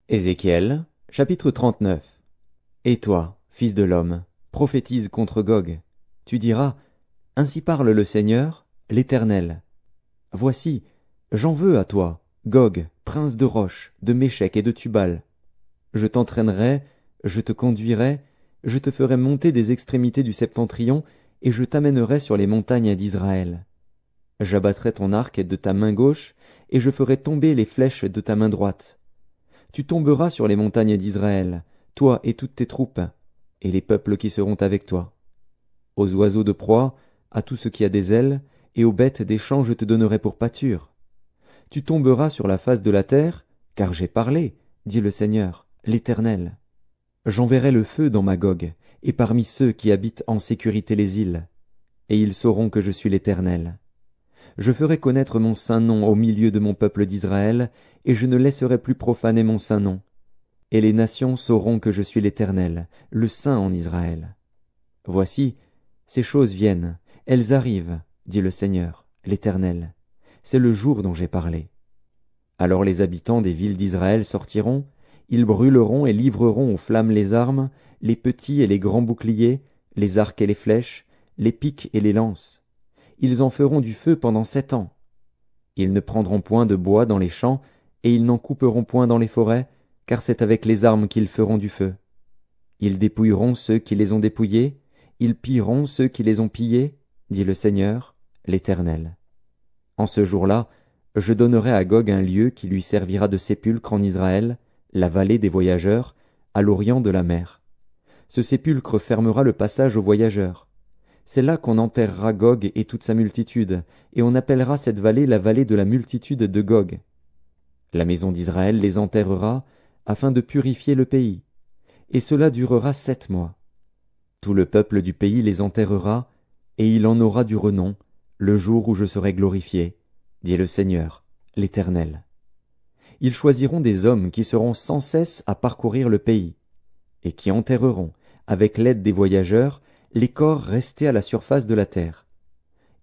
Ézéchiel, chapitre 39. Et toi, fils de l'homme, prophétise contre Gog. Tu diras, Ainsi parle le Seigneur, l'Éternel. Voici, j'en veux à toi, Gog, prince de Roche, de Méchec et de Tubal. Je t'entraînerai, je te conduirai, je te ferai monter des extrémités du septentrion, et je t'amènerai sur les montagnes d'Israël. J'abattrai ton arc de ta main gauche, et je ferai tomber les flèches de ta main droite. Tu tomberas sur les montagnes d'Israël, toi et toutes tes troupes, et les peuples qui seront avec toi. Aux oiseaux de proie, à tout ce qui a des ailes, et aux bêtes des champs je te donnerai pour pâture. Tu tomberas sur la face de la terre, car j'ai parlé, dit le Seigneur, l'Éternel. J'enverrai le feu dans Magog, et parmi ceux qui habitent en sécurité les îles, et ils sauront que je suis l'Éternel. Je ferai connaître mon saint nom au milieu de mon peuple d'Israël, et je ne laisserai plus profaner mon saint nom. Et les nations sauront que je suis l'Éternel, le Saint en Israël. Voici, ces choses viennent, elles arrivent, dit le Seigneur, l'Éternel. C'est le jour dont j'ai parlé. Alors les habitants des villes d'Israël sortiront, ils brûleront et livreront aux flammes les armes, les petits et les grands boucliers, les arcs et les flèches, les piques et les lances. Ils en feront du feu pendant 7 ans. Ils ne prendront point de bois dans les champs, et ils n'en couperont point dans les forêts, car c'est avec les armes qu'ils feront du feu. Ils dépouilleront ceux qui les ont dépouillés, ils pilleront ceux qui les ont pillés, dit le Seigneur, l'Éternel. En ce jour-là, je donnerai à Gog un lieu qui lui servira de sépulcre en Israël, la vallée des voyageurs, à l'orient de la mer. Ce sépulcre fermera le passage aux voyageurs. C'est là qu'on enterrera Gog et toute sa multitude, et on appellera cette vallée la vallée de la multitude de Gog. La maison d'Israël les enterrera, afin de purifier le pays, et cela durera 7 mois. Tout le peuple du pays les enterrera, et il en aura du renom, le jour où je serai glorifié, dit le Seigneur, l'Éternel. Ils choisiront des hommes qui seront sans cesse à parcourir le pays, et qui enterreront, avec l'aide des voyageurs, les corps restés à la surface de la terre.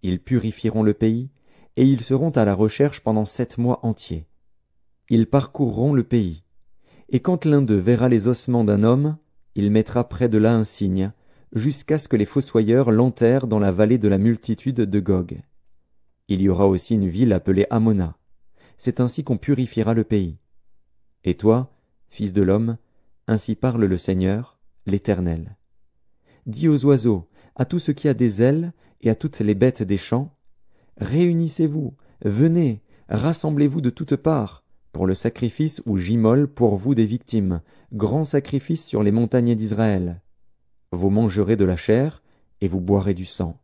Ils purifieront le pays, et ils seront à la recherche pendant 7 mois entiers. Ils parcourront le pays, et quand l'un d'eux verra les ossements d'un homme, il mettra près de là un signe, jusqu'à ce que les fossoyeurs l'enterrent dans la vallée de la multitude de Gog. Il y aura aussi une ville appelée Hammona. C'est ainsi qu'on purifiera le pays. Et toi, fils de l'homme, ainsi parle le Seigneur, l'Éternel. Dis aux oiseaux, à tout ce qui a des ailes, et à toutes les bêtes des champs, réunissez-vous, venez, rassemblez-vous de toutes parts, pour le sacrifice où j'immole pour vous des victimes, grand sacrifice sur les montagnes d'Israël. Vous mangerez de la chair, et vous boirez du sang.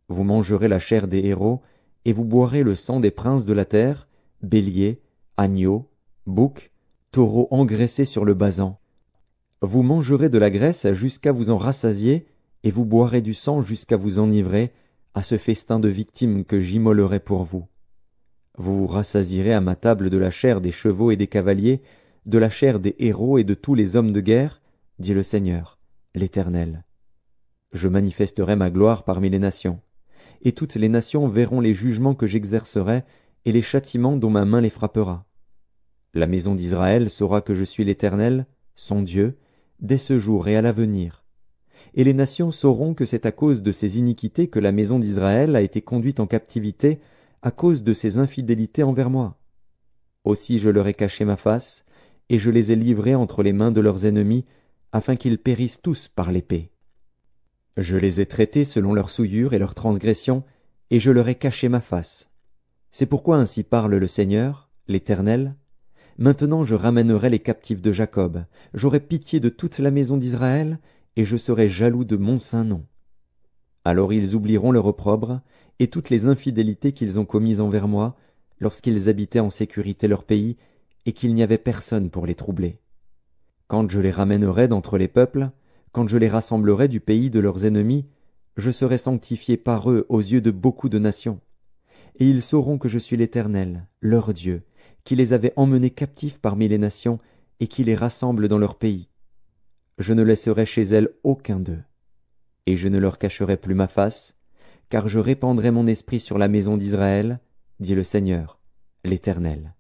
Vous mangerez la chair des héros, et vous boirez le sang des princes de la terre, béliers, agneaux, boucs, taureaux engraissés sur le basan. Vous mangerez de la graisse jusqu'à vous en rassasier, et vous boirez du sang jusqu'à vous enivrer, à ce festin de victimes que j'immolerai pour vous. Vous vous rassasierez à ma table de la chair des chevaux et des cavaliers, de la chair des héros et de tous les hommes de guerre, dit le Seigneur, l'Éternel. Je manifesterai ma gloire parmi les nations, et toutes les nations verront les jugements que j'exercerai et les châtiments dont ma main les frappera. La maison d'Israël saura que je suis l'Éternel, son Dieu, dès ce jour et à l'avenir. Et les nations sauront que c'est à cause de ces iniquités que la maison d'Israël a été conduite en captivité, à cause de ses infidélités envers moi. Aussi je leur ai caché ma face, et je les ai livrés entre les mains de leurs ennemis, afin qu'ils périssent tous par l'épée. Je les ai traités selon leurs souillures et leurs transgressions, et je leur ai caché ma face. C'est pourquoi ainsi parle le Seigneur, l'Éternel. Maintenant je ramènerai les captifs de Jacob, j'aurai pitié de toute la maison d'Israël, et je serai jaloux de mon saint nom. Alors ils oublieront leur opprobre, et toutes les infidélités qu'ils ont commises envers moi, lorsqu'ils habitaient en sécurité leur pays, et qu'il n'y avait personne pour les troubler. Quand je les ramènerai d'entre les peuples, quand je les rassemblerai du pays de leurs ennemis, je serai sanctifié par eux aux yeux de beaucoup de nations. Et ils sauront que je suis l'Éternel, leur Dieu, qui les avait emmenés captifs parmi les nations, et qui les rassemble dans leur pays. Je ne laisserai chez elles aucun d'eux. Et je ne leur cacherai plus ma face, car je répandrai mon esprit sur la maison d'Israël, dit le Seigneur, l'Éternel.